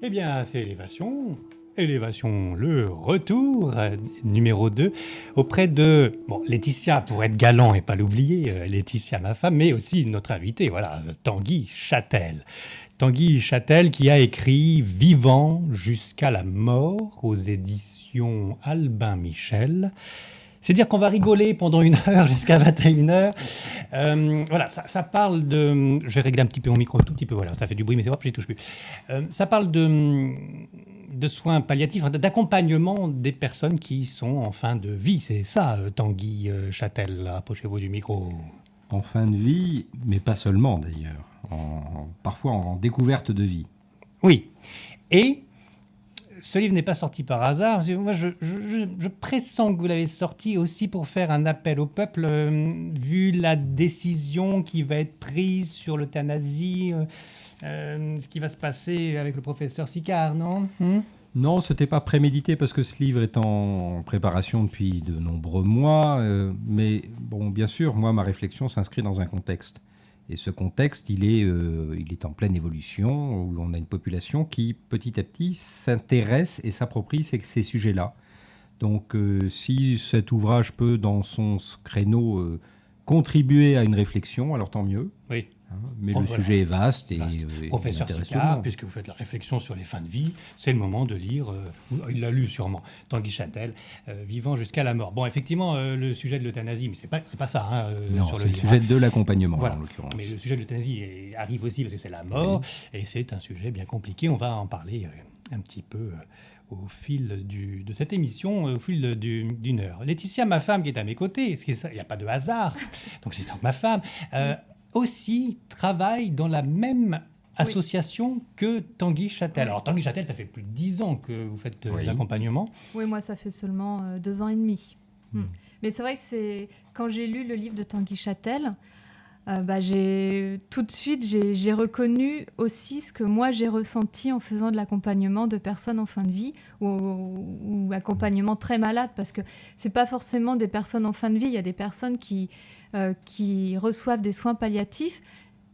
Eh bien, c'est Élévation. Élévation, le retour, numéro 2, auprès de, bon, Laetitia, pour être galant et pas l'oublier, Laetitia, ma femme, mais aussi notre invité, voilà, Tanguy Châtel. Tanguy Châtel qui a écrit Vivant jusqu'à la mort aux éditions Albin Michel. C'est dire qu'on va rigoler pendant 1 heure jusqu'à 21 h. Voilà, ça parle de... Je vais régler un petit peu mon micro, un tout petit peu, voilà, ça fait du bruit, mais c'est vrai, je n'y touche plus. Ça parle de soins palliatifs, d'accompagnement des personnes qui sont en fin de vie. C'est ça, Tanguy Châtel, approchez-vous du micro. En fin de vie, mais pas seulement d'ailleurs, parfois en découverte de vie. Oui, et ce livre n'est pas sorti par hasard. Moi, je pressens que vous l'avez sorti aussi pour faire un appel au peuple, vu la décision qui va être prise sur l'euthanasie, ce qui va se passer avec le professeur Sicard, non Non, ce n'était pas prémédité parce que ce livre est en préparation depuis de nombreux mois. Mais bon, bien sûr, moi, ma réflexion s'inscrit dans un contexte. Et ce contexte, il est en pleine évolution, où on a une population qui, petit à petit, s'intéresse et s'approprie ces sujets-là. Donc, si cet ouvrage peut, dans son créneau, contribuer à une réflexion, alors tant mieux. Oui. Hein, mais le sujet est vaste et Professeur Sicard, puisque vous faites la réflexion sur les fins de vie, c'est le moment de lire, il l'a lu sûrement, Tanguy Châtel, Vivant jusqu'à la mort. Bon, effectivement, le sujet de l'euthanasie, mais c'est pas ça hein, non, sur le c'est livre. Le sujet de l'accompagnement, voilà. En l'occurrence. Mais le sujet de l'euthanasie arrive aussi parce que c'est la mort, et c'est un sujet bien compliqué. On va en parler un petit peu au fil de cette émission, au fil d'une heure. Laetitia, ma femme, qui est à mes côtés, il n'y a pas de hasard, donc c'est donc ma femme, aussi travaille dans la même association que Tanguy Châtel. Alors Tanguy Châtel, ça fait plus de 10 ans que vous faites l'accompagnement. Oui, moi ça fait seulement 2 ans et demi. Mais c'est vrai que quand j'ai lu le livre de Tanguy Châtel, tout de suite j'ai reconnu aussi ce que moi j'ai ressenti en faisant de l'accompagnement de personnes en fin de vie ou accompagnement très malade, parce que c'est pas forcément des personnes en fin de vie, il y a des personnes qui reçoivent des soins palliatifs,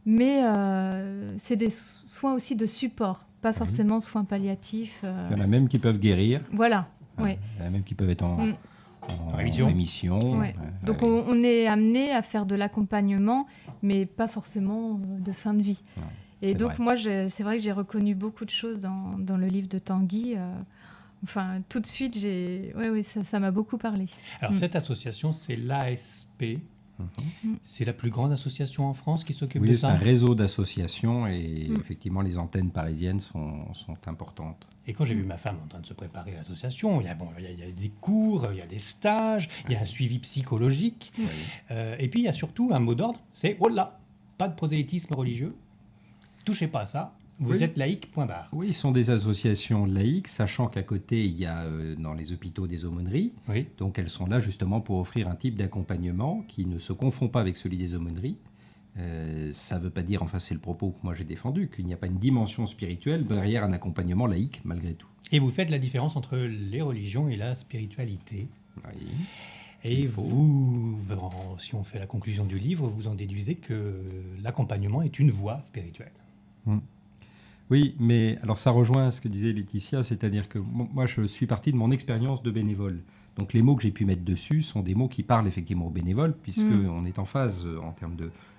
mais c'est des soins aussi de support, pas forcément soins palliatifs. Il y en a même qui peuvent guérir. Voilà. Il y en a même qui peuvent être en rémission. Ouais. Donc on est amené à faire de l'accompagnement, mais pas forcément de fin de vie. Ouais, et donc vrai. Moi, c'est vrai que j'ai reconnu beaucoup de choses dans le livre de Tanguy. Enfin, tout de suite, ça m'a beaucoup parlé. Alors cette association, c'est l'ASP. C'est la plus grande association en France qui s'occupe de ça. Oui, c'est un réseau d'associations et effectivement les antennes parisiennes sont importantes. Et quand j'ai vu ma femme en train de se préparer à l'association, il y a des cours, il y a des stages, il y a un suivi psychologique. Et puis il y a surtout un mot d'ordre, c'est « Oh là, pas de prosélytisme religieux, touchez pas à ça ». Vous êtes laïque, point barre. Oui, ils sont des associations laïques, sachant qu'à côté, il y a dans les hôpitaux des aumôneries. Oui. Donc elles sont là justement pour offrir un type d'accompagnement qui ne se confond pas avec celui des aumôneries. Ça ne veut pas dire, enfin c'est le propos que moi j'ai défendu, qu'il n'y a pas une dimension spirituelle derrière un accompagnement laïque, malgré tout. Et vous faites la différence entre les religions et la spiritualité. Oui. Et vous, si on fait la conclusion du livre, vous en déduisez que l'accompagnement est une voie spirituelle. Oui, mais alors ça rejoint ce que disait Laetitia, c'est-à-dire que moi je suis parti de mon expérience de bénévole. Donc les mots que j'ai pu mettre dessus sont des mots qui parlent effectivement aux bénévoles, puisqu'on est en phase en termes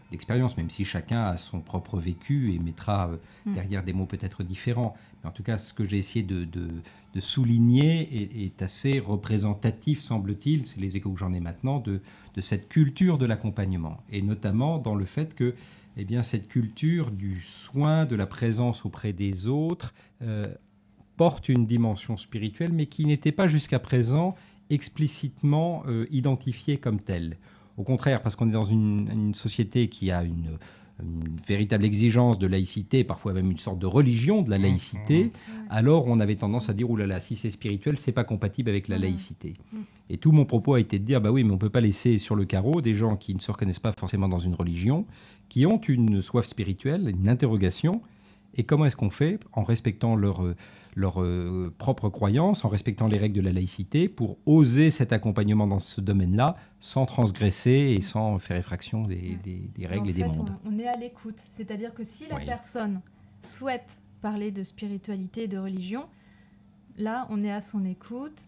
d'expérience, même si chacun a son propre vécu et mettra derrière des mots peut-être différents. Mais en tout cas, ce que j'ai essayé de souligner est assez représentatif, semble-t-il, c'est les échos que j'en ai maintenant, de cette culture de l'accompagnement. Et notamment dans le fait que cette culture du soin, de la présence auprès des autres, porte une dimension spirituelle, mais qui n'était pas jusqu'à présent explicitement identifiée comme telle. Au contraire, parce qu'on est dans une société qui a une véritable exigence de laïcité, parfois même une sorte de religion de la laïcité, alors on avait tendance à dire « Ouh là là, si c'est spirituel, c'est pas compatible avec la laïcité ». Et tout mon propos a été de dire « Bah oui, mais on peut pas laisser sur le carreau des gens qui ne se reconnaissent pas forcément dans une religion, qui ont une soif spirituelle, une interrogation, et comment est-ce qu'on fait en respectant leur propre croyance, en respectant les règles de la laïcité, pour oser cet accompagnement dans ce domaine-là, sans transgresser et sans faire effraction des règles et des mondes. On est à l'écoute, c'est-à-dire que si la personne souhaite parler de spiritualité et de religion. Là, on est à son écoute.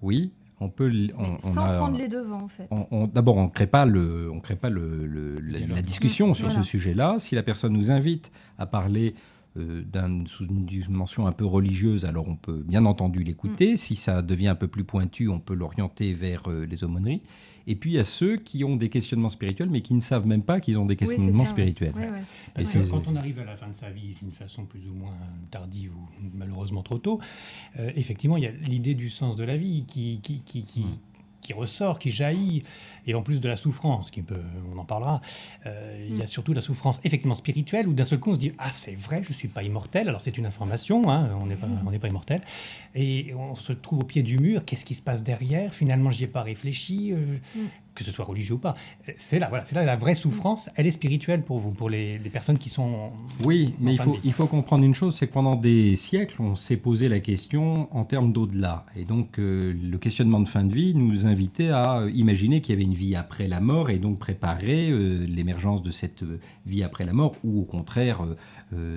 Oui, on peut... Sans prendre les devants, en fait. D'abord, on ne crée pas, la discussion sur ce Voilà. sujet-là. Si la personne nous invite à parler sous une dimension un peu religieuse, alors on peut bien entendu l'écouter. Si ça devient un peu plus pointu, on peut l'orienter vers les aumôneries. Et puis, il y a ceux qui ont des questionnements spirituels, mais qui ne savent même pas qu'ils ont des questionnements spirituels. Ouais, ouais. Parce que quand on arrive à la fin de sa vie d'une façon plus ou moins tardive ou malheureusement trop tôt, effectivement, il y a l'idée du sens de la vie qui ressort, qui jaillit, et en plus de la souffrance, on en parlera, il y a surtout la souffrance effectivement spirituelle, où d'un seul coup on se dit « Ah, c'est vrai, je ne suis pas immortel », alors c'est une information, hein, on n'est pas immortel, et on se trouve au pied du mur, qu'est-ce qui se passe derrière ? Finalement, j'y ai pas réfléchi, que ce soit religieux ou pas. C'est là la vraie souffrance, elle est spirituelle pour vous, pour les personnes qui sont... Oui, mais fin de vie. il faut comprendre une chose, c'est que pendant des siècles, on s'est posé la question en termes d'au-delà. Et donc, le questionnement de fin de vie nous invitait à imaginer qu'il y avait une vie après la mort et donc préparer l'émergence de cette vie après la mort ou au contraire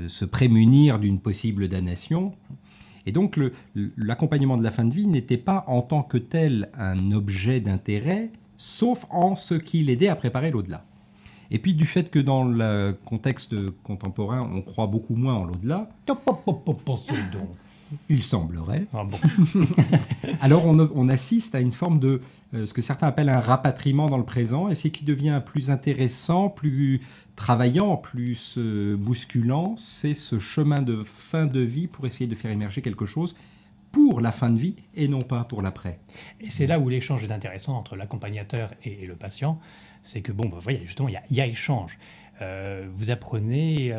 se prémunir d'une possible damnation. Et donc, l'accompagnement de la fin de vie n'était pas en tant que tel un objet d'intérêt, sauf en ce qui l'aidait à préparer l'au-delà. Et puis du fait que dans le contexte contemporain, on croit beaucoup moins en l'au-delà, il semblerait. Ah bon. Alors on assiste à une forme de ce que certains appellent un rapatriement dans le présent, et c'est qui devient plus intéressant, plus travaillant, plus bousculant, c'est ce chemin de fin de vie pour essayer de faire émerger quelque chose pour la fin de vie et non pas pour l'après. Et c'est là où l'échange est intéressant entre l'accompagnateur et le patient. C'est que, bon, voyez, justement, il y a échange. Vous apprenez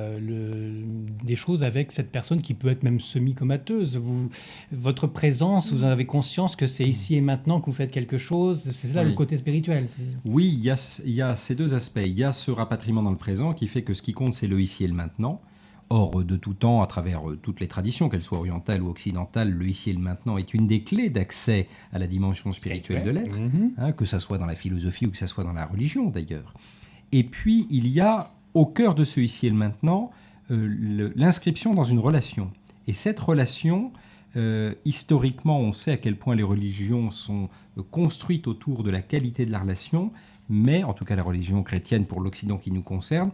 des choses avec cette personne qui peut être même semi-comateuse. Votre présence, vous en avez conscience que c'est ici et maintenant que vous faites quelque chose. C'est là le côté spirituel. Oui, il y a ces deux aspects. Il y a ce rapatriement dans le présent qui fait que ce qui compte, c'est le ici et le maintenant. Or, de tout temps, à travers toutes les traditions, qu'elles soient orientales ou occidentales, le ici et le maintenant est une des clés d'accès à la dimension spirituelle de l'être, que ça soit dans la philosophie ou que ça soit dans la religion d'ailleurs. Et puis, il y a au cœur de ce ici et le maintenant l'inscription dans une relation. Et cette relation, historiquement, on sait à quel point les religions sont construites autour de la qualité de la relation, mais en tout cas la religion chrétienne pour l'Occident qui nous concerne,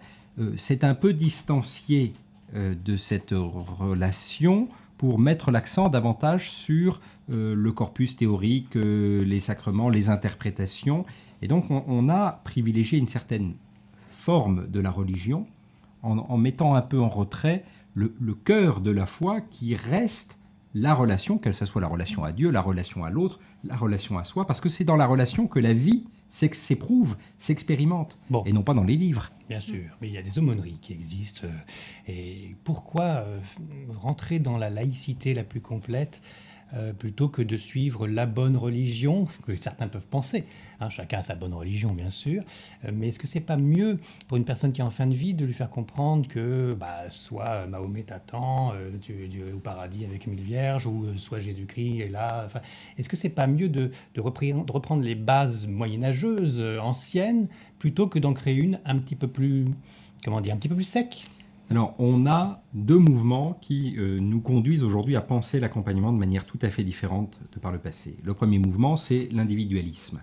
c'est un peu distancié de cette relation pour mettre l'accent davantage sur le corpus théorique, les sacrements, les interprétations. Et donc on a privilégié une certaine forme de la religion en mettant un peu en retrait le cœur de la foi qui reste la relation, qu'elle soit la relation à Dieu, la relation à l'autre, la relation à soi, parce que c'est dans la relation que la vie s'éprouve, s'expérimente, et non pas dans les livres. Bien sûr, mais il y a des aumôneries qui existent. Et pourquoi rentrer dans la laïcité la plus complète plutôt que de suivre la bonne religion, que certains peuvent penser. Hein, chacun a sa bonne religion, bien sûr. Mais est-ce que c'est pas mieux pour une personne qui est en fin de vie de lui faire comprendre que soit Mahomet t'attend, Dieu est au paradis avec 1000 vierges, ou soit Jésus-Christ est là. Est-ce que c'est pas mieux de reprendre les bases moyenâgeuses, anciennes, plutôt que d'en créer une un petit peu plus, un petit peu plus sec? Alors, on a deux mouvements qui nous conduisent aujourd'hui à penser l'accompagnement de manière tout à fait différente de par le passé. Le premier mouvement, c'est l'individualisme,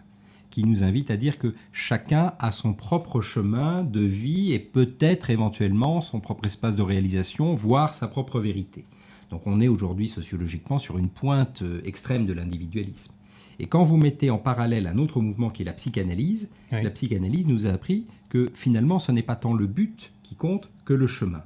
qui nous invite à dire que chacun a son propre chemin de vie et peut-être éventuellement son propre espace de réalisation, voire sa propre vérité. Donc on est aujourd'hui sociologiquement sur une pointe extrême de l'individualisme. Et quand vous mettez en parallèle un autre mouvement qui est la psychanalyse, la psychanalyse nous a appris que finalement ce n'est pas tant le but qui compte que le chemin.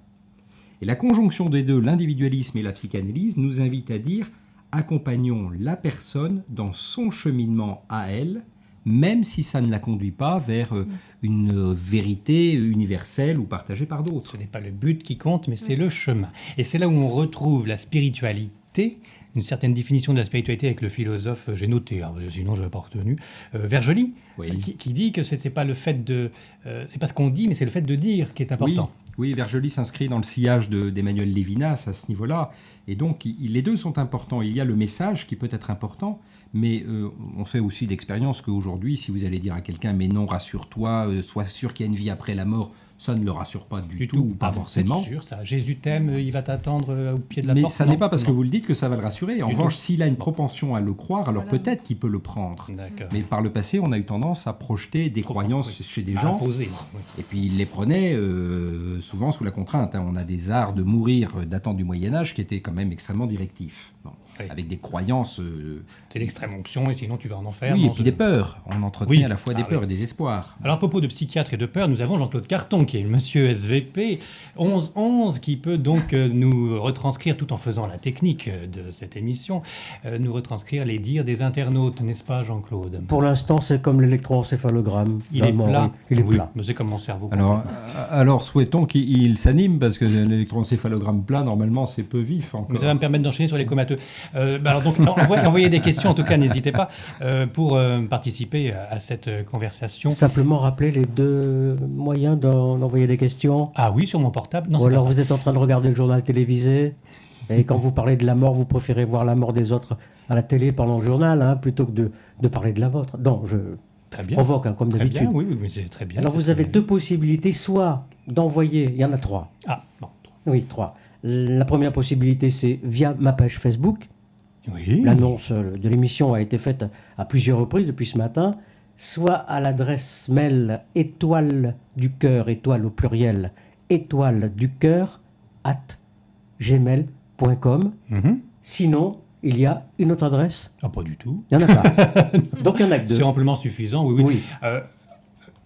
Et la conjonction des deux, l'individualisme et la psychanalyse, nous invite à dire accompagnons la personne dans son cheminement à elle, même si ça ne la conduit pas vers une vérité universelle ou partagée par d'autres. Ce n'est pas le but qui compte, mais c'est le chemin. Et c'est là où on retrouve la spiritualité, une certaine définition de la spiritualité avec le philosophe, j'ai noté, sinon je n'avais pas retenu, Vergely, qui dit que c'était pas le fait de... c'est pas ce qu'on dit, mais c'est le fait de dire qui est important. Oui, Vergely s'inscrit dans le sillage d'Emmanuel Lévinas à ce niveau-là. Et donc, les deux sont importants. Il y a le message qui peut être important, mais on sait aussi d'expérience qu'aujourd'hui, si vous allez dire à quelqu'un « mais non, rassure-toi, sois sûr qu'il y a une vie après la mort », ça ne le rassure pas du tout, ou pas Ah, forcément. c'est sûr, ça. Jésus t'aime, il va t'attendre au pied de la Mais porte. ça Non, n'est pas parce que non. vous le dites que ça va le rassurer. En Du revanche, tout. s'il a une propension à le croire, alors Voilà. peut-être qu'il peut le prendre. D'accord. Mais par le passé, on a eu tendance à projeter des Trop croyances fort, oui. chez des À gens. imposer, oui. Et puis il les prenait souvent sous la contrainte. On a des arts de mourir datant du Moyen-Âge qui étaient quand même extrêmement directifs. Bon. Oui. Avec des croyances. C'est l'extrême onction et sinon tu vas en enfer. Oui, non, et puis des peurs. On entretenait Oui. à la fois des Ah, peurs oui. et des espoirs. Alors à propos de psychiatre et de peur, nous avons Jean-Claude Carton qui est le monsieur SVP 1111 qui peut donc nous retranscrire, tout en faisant la technique de cette émission, nous retranscrire les dires des internautes, n'est-ce pas Jean-Claude? Pour l'instant, c'est comme l'électroencéphalogramme. Il est Vraiment, plat. oui, il est Oui, plat. mais c'est comme mon cerveau. Alors souhaitons qu'il s'anime parce que l'électroencéphalogramme plat, normalement, c'est peu vif encore. Mais ça va me permettre d'enchaîner sur les comateux. Alors donc, envoyez des questions, en tout cas, n'hésitez pas, pour participer à cette conversation. Simplement rappeler les deux moyens d'envoyer des questions. Ah oui, sur mon portable. Non, Ou c'est pas alors ça. vous êtes en train de regarder le journal télévisé et quand vous parlez de la mort, vous préférez voir la mort des autres à la télé pendant le journal hein, plutôt que de parler de la vôtre. Non, je Très bien. provoque hein, comme Très d'habitude. bien, oui, oui, mais c'est très bien. Alors c'est vous très avez bien. deux possibilités, soit d'envoyer, il y en a trois. Ah, bon. Oui, trois. La première possibilité, c'est via ma page Facebook. Oui. L'annonce de l'émission a été faite à plusieurs reprises depuis ce matin, soit à l'adresse mail étoile du cœur, étoile au pluriel, étoile du cœur, @gmail.com. Mhm. Sinon, il y a une autre adresse. Ah, pas du tout. Il n'y en a pas. Donc il y en a que deux. C'est amplement suffisant, oui, oui. Oui.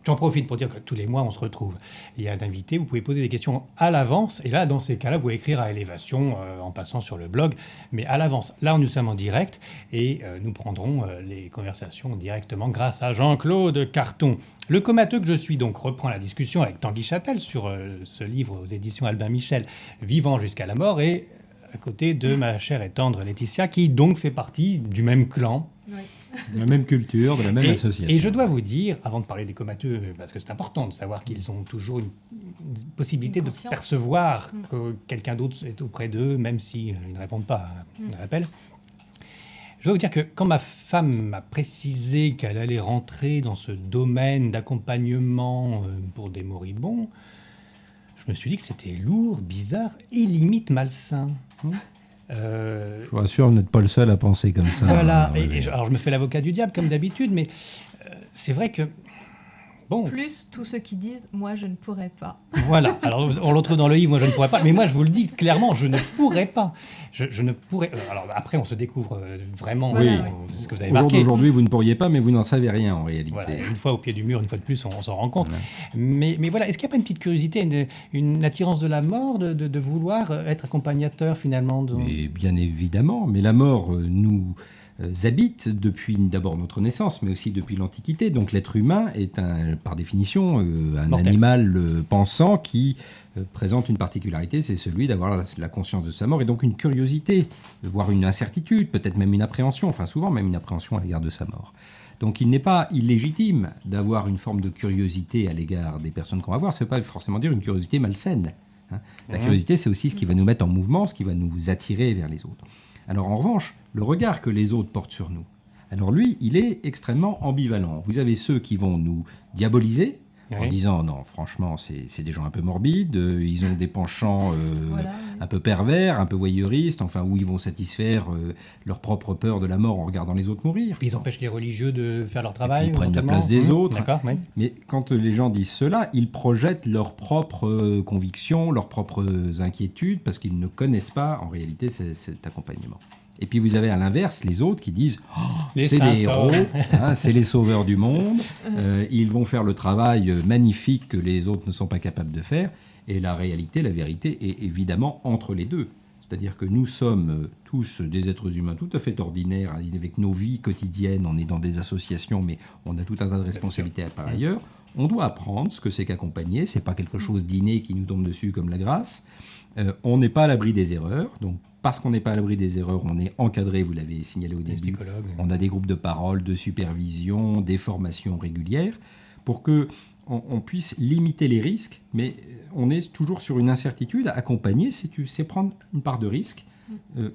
J'en profite pour dire que tous les mois, on se retrouve. Il y a un invité, vous pouvez poser des questions à l'avance. Et là, dans ces cas-là, vous pouvez écrire à Élévation en passant sur le blog, mais à l'avance. Là, nous sommes en direct et nous prendrons les conversations directement grâce à Jean-Claude Carton. Le comateux que je suis donc reprend la discussion avec Tanguy Châtel sur ce livre aux éditions Albin Michel, Vivant jusqu'à la mort, et à côté de ma chère et tendre Laetitia, qui donc fait partie du même clan. Oui. De la même culture, de la même association. Et je dois vous dire, avant de parler des comateux, parce que c'est important de savoir qu'ils ont toujours une possibilité Une de conscience. percevoir que quelqu'un d'autre est auprès d'eux, même s'ils ne répondent pas à un appel. Je dois vous dire que quand ma femme m'a précisé qu'elle allait rentrer dans ce domaine d'accompagnement pour des moribonds, je me suis dit que c'était lourd, bizarre et limite malsain. Je vous rassure, vous n'êtes pas le seul à penser comme ça. Voilà. Oui, oui. Alors je me fais l'avocat du diable comme d'habitude, mais c'est vrai que bon. Plus tous ceux qui disent « moi je ne pourrais pas Voilà, alors on le retrouve dans le livre, moi je ne pourrais pas, mais moi je vous le dis clairement, je ne pourrais pas. Je ne pourrais. Alors après, on se découvre vraiment, Voilà, c'est ce que vous avez Au jour marqué. d'aujourd'hui, vous ne pourriez pas, mais vous n'en savez rien en réalité. Voilà, une fois au pied du mur, une fois de plus, on s'en rend compte. Voilà. Mais voilà, est-ce qu'il n'y a pas une petite curiosité, une attirance de la mort, de vouloir être accompagnateur finalement Mais bien évidemment, mais la mort nous habite depuis d'abord notre naissance, mais aussi depuis l'Antiquité. Donc l'être humain est par définition un Mortel. animal pensant qui présente une particularité, c'est celui d'avoir la conscience de sa mort et donc une curiosité, voire une incertitude, peut-être même une appréhension, enfin souvent même une appréhension à l'égard de sa mort. Donc il n'est pas illégitime d'avoir une forme de curiosité à l'égard des personnes qu'on va voir, ça ne veut pas forcément dire une curiosité malsaine. Hein. La curiosité, c'est aussi ce qui va nous mettre en mouvement, ce qui va nous attirer vers les autres. Alors en revanche, le regard que les autres portent sur nous, alors lui, il est extrêmement ambivalent. Vous avez ceux qui vont nous diaboliser en Oui. disant non, franchement, c'est des gens un peu morbides, ils ont des penchants Voilà, un peu pervers, un peu voyeuristes, enfin où ils vont satisfaire leur propre peur de la mort en regardant les autres mourir. Ils empêchent les religieux de faire leur travail. ils prennent la éventuellement. place des autres. D'accord, oui. Mais quand les gens disent cela, ils projettent leurs propres convictions, leurs propres inquiétudes, parce qu'ils ne connaissent pas en réalité cet accompagnement. Et puis vous avez à l'inverse les autres qui disent oh, Les c'est saints des héros, hein, c'est les sauveurs du monde, ils vont faire le travail magnifique que les autres ne sont pas capables de faire. Et la réalité, la vérité est évidemment entre les deux. C'est-à-dire que nous sommes tous des êtres humains tout à fait ordinaires, avec nos vies quotidiennes, on est dans des associations, mais on a tout un tas de responsabilités par ailleurs. On doit apprendre ce que c'est qu'accompagner, c'est pas quelque chose d'inné qui nous tombe dessus comme la grâce. On n'est pas à l'abri des erreurs, donc parce qu'on n'est pas à l'abri des erreurs, on est encadré, vous l'avez signalé au Les début. psychologues. On a des groupes de parole, de supervision, des formations régulières, pour que on puisse limiter les risques, mais on est toujours sur une incertitude. Accompagner, c'est prendre une part de risque.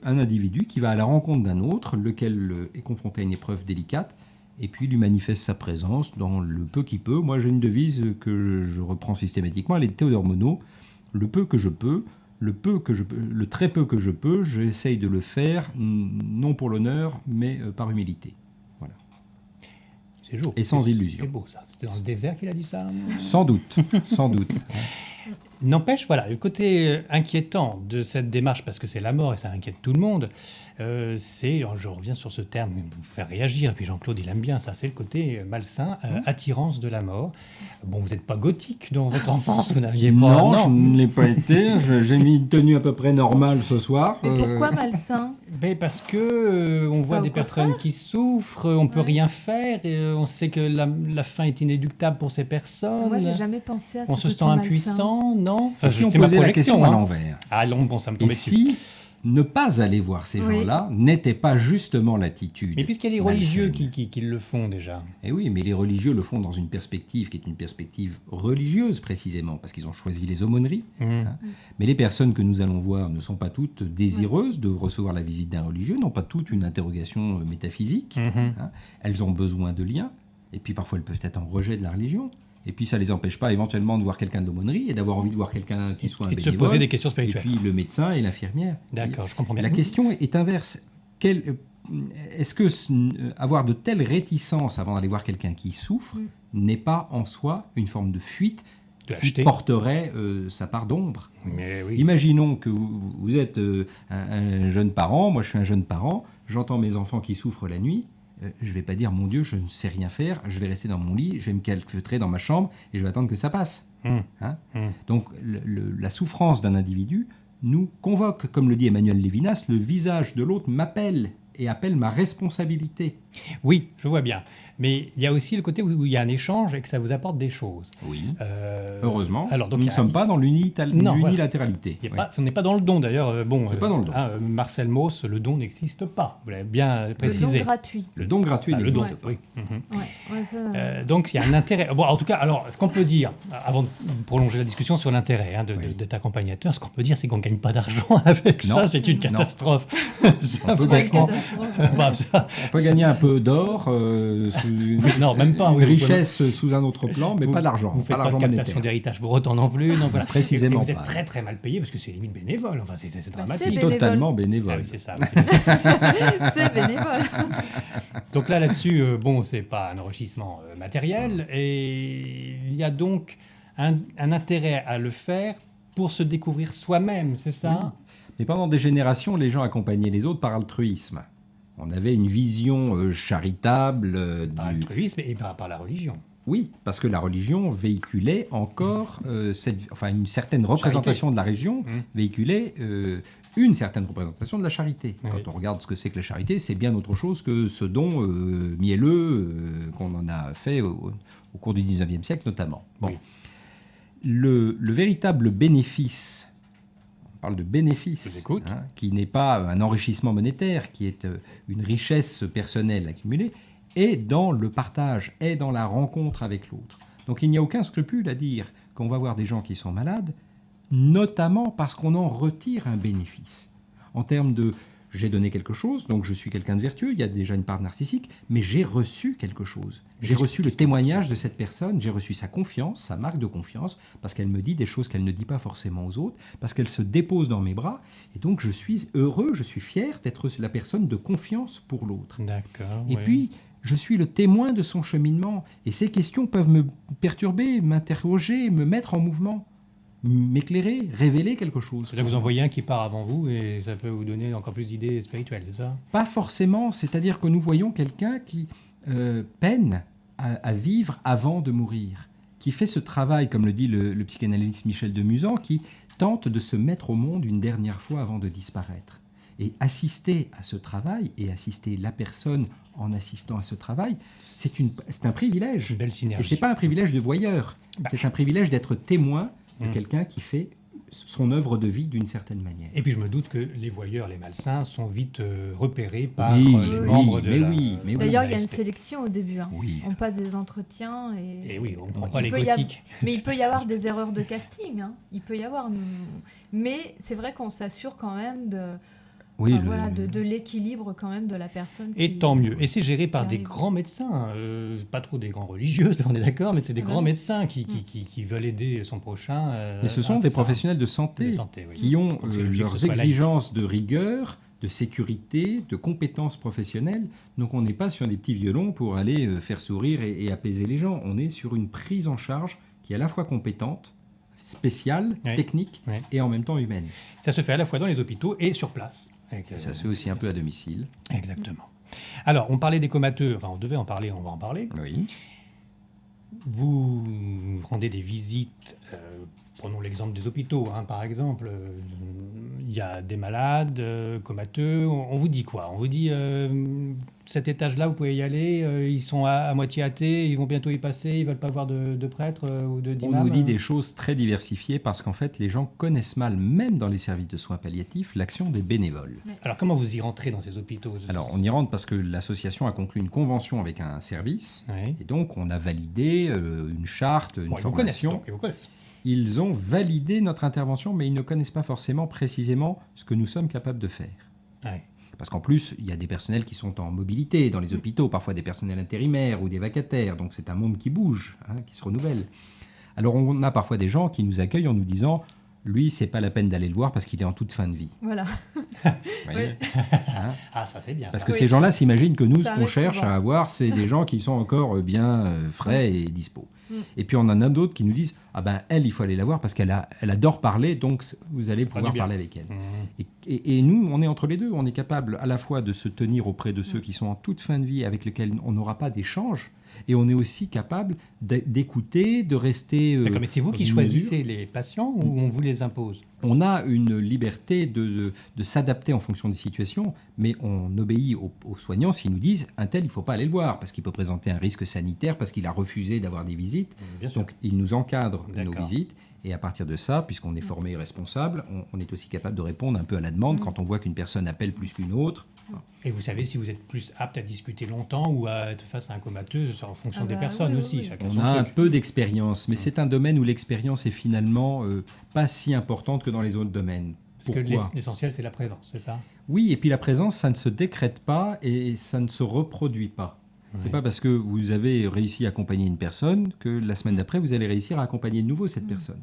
Un individu qui va à la rencontre d'un autre, lequel est confronté à une épreuve délicate, et puis lui manifeste sa présence dans le peu qu'il peut. Moi, j'ai une devise que je reprends systématiquement, elle est de Théodore Monod. Le peu que je peux, le très peu que je peux, j'essaye de le faire, non pour l'honneur, mais par humilité. Voilà. C'est beau. Et sans illusion. C'est beau ça. C'était dans le désert qu'il a dit ça. Sans doute, sans doute. N'empêche, voilà, le côté inquiétant de cette démarche, parce que c'est la mort et ça inquiète tout le monde, c'est, je reviens sur ce terme, vous faire réagir, et puis Jean-Claude, il aime bien ça, c'est le côté malsain, attirance de la mort. Bon, vous n'êtes pas gothique dans votre enfance, vous n'aviez pas... Non, je ne l'ai pas été. J'ai mis une tenue à peu près normale ce soir. Mais pourquoi malsain? Ben parce que on voit Au des personnes contraire. qui souffrent, on peut Ouais. rien faire, et on sait que la fin est inéluctable pour ces personnes. Moi, j'ai jamais pensé à ce On se côté sent malsain. impuissant, non? Et si on c'est ma posait la projection, question à hein. l'envers? Ah non, bon, ça me Et tombait dessus. si ne pas aller voir ces Oui. gens-là n'était pas justement l'attitude? Mais puisqu'il y a les malsaine. religieux qui le font déjà. Eh oui, mais les religieux le font dans une perspective qui est une perspective religieuse précisément, parce qu'ils ont choisi les aumôneries. Hein. Mais les personnes que nous allons voir ne sont pas toutes désireuses de recevoir la visite d'un religieux, n'ont pas toutes une interrogation métaphysique. Mhm. Hein. Elles ont besoin de liens, et puis parfois elles peuvent être en rejet de la religion. Et puis ça ne les empêche pas éventuellement de voir quelqu'un de l'aumônerie et d'avoir envie de voir quelqu'un qui soit un Et de se bénévole. poser des questions Et spirituelles. puis le médecin et l'infirmière. D'accord, je comprends bien. La question est inverse. Est-ce que avoir de telles réticences avant d'aller voir quelqu'un qui souffre n'est pas en soi une forme de fuite De qui l'acheter. porterait sa part d'ombre? Mais oui. Imaginons que vous êtes un jeune parent, moi je suis un jeune parent, j'entends mes enfants qui souffrent la nuit, je ne vais pas dire mon Dieu, je ne sais rien faire, je vais rester dans mon lit, je vais me calfeutrer dans ma chambre et je vais attendre que ça passe. Hum. Hein. Hum. Donc la souffrance d'un individu nous convoque, comme le dit Emmanuel Lévinas, le visage de l'autre m'appelle et appelle ma responsabilité. Oui, je vois bien. Mais il y a aussi le côté où il y a un échange et que ça vous apporte des choses. Oui. Euh, Heureusement, Alors, donc, nous il ne y a- sommes pas dans Non, l'unilatéralité. il y a Oui. pas, on n'est pas dans le don d'ailleurs. C'est pas dans le don. Marcel Mauss, le don n'existe pas. Vous l'avez bien Le précisé. don gratuit. Le don gratuit Ah, le n'existe don, pas. oui. Mhm. Ouais, ça, Donc il y a un intérêt. Bon, en tout cas, alors, ce qu'on peut dire, avant de prolonger la discussion sur l'intérêt de t'accompagnateur, ce qu'on peut dire, c'est qu'on ne gagne pas d'argent avec Non. ça. C'est une Non. catastrophe. On peut, ouais, Franchement, catastrophe. bah, ça- on peut gagner un peu d'or, Non, même pas, une oui, richesse sous un autre plan, mais vous- pas d'argent. Vous Pas faites pas l'argent de captation monétaire. d'héritage breton non plus. Donc voilà. Précisément Et vous êtes pas. très très mal payé parce que c'est limite bénévole. Enfin, c'est c'est dramatique. bénévole. Totalement Ah bénévole. oui, c'est ça. c'est- C'est bénévole. Donc là-dessus, bon, c'est pas un enrichissement matériel, et il y a donc un intérêt à le faire pour se découvrir soi-même, c'est ça? Mais pendant des générations, les gens accompagnaient les autres par altruisme. On avait une vision charitable Par du... altruisme et par la religion. Oui, parce que la religion véhiculait encore une certaine représentation de la religion, véhiculait une certaine représentation de la charité. Oui. Quand on regarde ce que c'est que la charité, c'est bien autre chose que ce don mielleux qu'on en a fait au cours du 19e siècle notamment. Bon. Oui. Le véritable bénéfice, on parle de Je vous bénéfice, écoute. qui n'est pas un enrichissement monétaire, qui est une richesse personnelle accumulée, est dans le partage, est dans la rencontre avec l'autre. Donc il n'y a aucun scrupule à dire qu'on va voir des gens qui sont malades, notamment parce qu'on en retire un bénéfice. En termes de j'ai donné quelque chose, donc je suis quelqu'un de vertueux, il y a déjà une part narcissique, mais j'ai reçu quelque chose. J'ai reçu le témoignage de cette personne, j'ai reçu sa confiance, sa marque de confiance, parce qu'elle me dit des choses qu'elle ne dit pas forcément aux autres, parce qu'elle se dépose dans mes bras, et donc je suis heureux, je suis fier d'être la personne de confiance pour l'autre. D'accord. Et oui. puis, je suis le témoin de son cheminement, et ces questions peuvent me perturber, m'interroger, me mettre en mouvement, m'éclairer, révéler quelque chose. C'est-à-dire que vous en voyez un qui part avant vous et ça peut vous donner encore plus d'idées spirituelles, c'est ça? Pas forcément, c'est-à-dire que nous voyons quelqu'un qui peine à vivre avant de mourir, qui fait ce travail, comme le dit le psychanalyste Michel de Musan, qui tente de se mettre au monde une dernière fois avant de disparaître. Et assister à ce travail et assister la personne en assistant à ce travail, c'est un privilège. Une belle Et synergie. c'est pas un privilège de voyeur, c'est un privilège d'être témoin de quelqu'un qui fait son œuvre de vie d'une certaine manière. Et puis je me doute que les voyeurs, les malsains, sont vite repérés par Oui, les oui, membres de mais la... oui, mais oui. D'ailleurs, il y a une l'ASP. sélection au début. Hein. Oui. On passe des entretiens et... Et oui, on ne prend Il pas les peut y avoir- gothiques. Mais il peut y avoir des erreurs de casting. Hein. Il peut y avoir. Mais c'est vrai qu'on s'assure quand même de Oui, Enfin, voilà, de l'équilibre quand même de la personne. Et qui- tant mieux. Et c'est géré par qui des arrive. grands médecins, pas trop des grands religieux, on est d'accord, mais c'est des Ah grands oui. médecins qui veulent aider son prochain. Et ce sont c'est des ça. professionnels de santé, De santé, oui. qui ont Donc c'est logique que leurs ce soit laïque. exigences de rigueur, de sécurité, de compétences professionnelles. Donc on n'est pas sur des petits violons pour aller faire sourire et apaiser les gens. On est sur une prise en charge qui est à la fois compétente, spéciale, Oui. technique Oui. et en même temps humaine. Ça se fait à la fois dans les hôpitaux et sur place. Avec, Ça se fait aussi un peu à domicile. Exactement. Alors, on parlait des comateux, enfin on devait en parler, on va en parler. Oui. Vous rendez des visites, prenons l'exemple des hôpitaux, hein, par exemple. Il y a des malades comateux. On vous dit quoi? On vous dit cet étage-là, vous pouvez y aller. Ils sont à moitié athées, ils vont bientôt y passer. Ils veulent pas voir de prêtre ou On d'imam. nous dit des choses très diversifiées parce qu'en fait, les gens connaissent mal, même dans les services de soins palliatifs, l'action des bénévoles. Alors, comment vous y rentrez dans ces hôpitaux? Alors, on y rentre parce que l'association a conclu une convention avec un service. Oui. Et donc, on a validé une charte, une Bon, ils vous connaissent, formation. donc, ils vous connaissent. Ils ont validé notre intervention, mais ils ne connaissent pas forcément précisément ce que nous sommes capables de faire. Ouais. Parce qu'en plus, il y a des personnels qui sont en mobilité dans les hôpitaux, parfois des personnels intérimaires ou des vacataires. Donc, c'est un monde qui bouge, qui se renouvelle. Alors, on a parfois des gens qui nous accueillent en nous disant « Lui, c'est pas la peine d'aller le voir parce qu'il est en toute fin de vie. Voilà. » Vous voyez Hein Ah, ça c'est bien. Parce ça. que Oui. ces gens-là s'imaginent que nous, Ça ce qu'on arrive cherche souvent. à avoir, c'est des gens qui sont encore bien frais et dispo. Mm. Et puis on en a d'autres qui nous disent ah ben elle, il faut aller la voir parce elle adore parler, donc vous allez pouvoir du bien. parler avec elle. Mmh. Et nous, on est entre les deux. On est capable à la fois de se tenir auprès de ceux qui sont en toute fin de vie, avec lesquels on n'aura pas d'échange, et on est aussi capable d'écouter, de rester. D'accord, mais c'est vous dans qui une choisissez les patients ou on vous les impose? On a une liberté de s'adapter en fonction des situations, mais on obéit aux soignants s'ils nous disent un tel, il ne faut pas aller le voir parce qu'il peut présenter un risque sanitaire, parce qu'il a refusé d'avoir des visites. Bien sûr. Donc, ils nous encadrent nos D'accord. visites. Et à partir de ça, puisqu'on est formé et responsable, on est aussi capable de répondre un peu à la demande quand on voit qu'une personne appelle plus qu'une autre. Et vous savez si vous êtes plus apte à discuter longtemps ou à être face à un comateux, en fonction Ah des bah personnes oui, aussi. oui. Chacun On son a un truc. peu d'expérience, mais c'est un domaine où l'expérience est finalement pas si importante que dans les autres domaines. Parce que Pourquoi l'essentiel, c'est la présence, c'est ça? Oui, et puis la présence, ça ne se décrète pas et ça ne se reproduit pas. C'est Ouais. pas parce que vous avez réussi à accompagner une personne que la semaine d'après, vous allez réussir à accompagner de nouveau cette personne.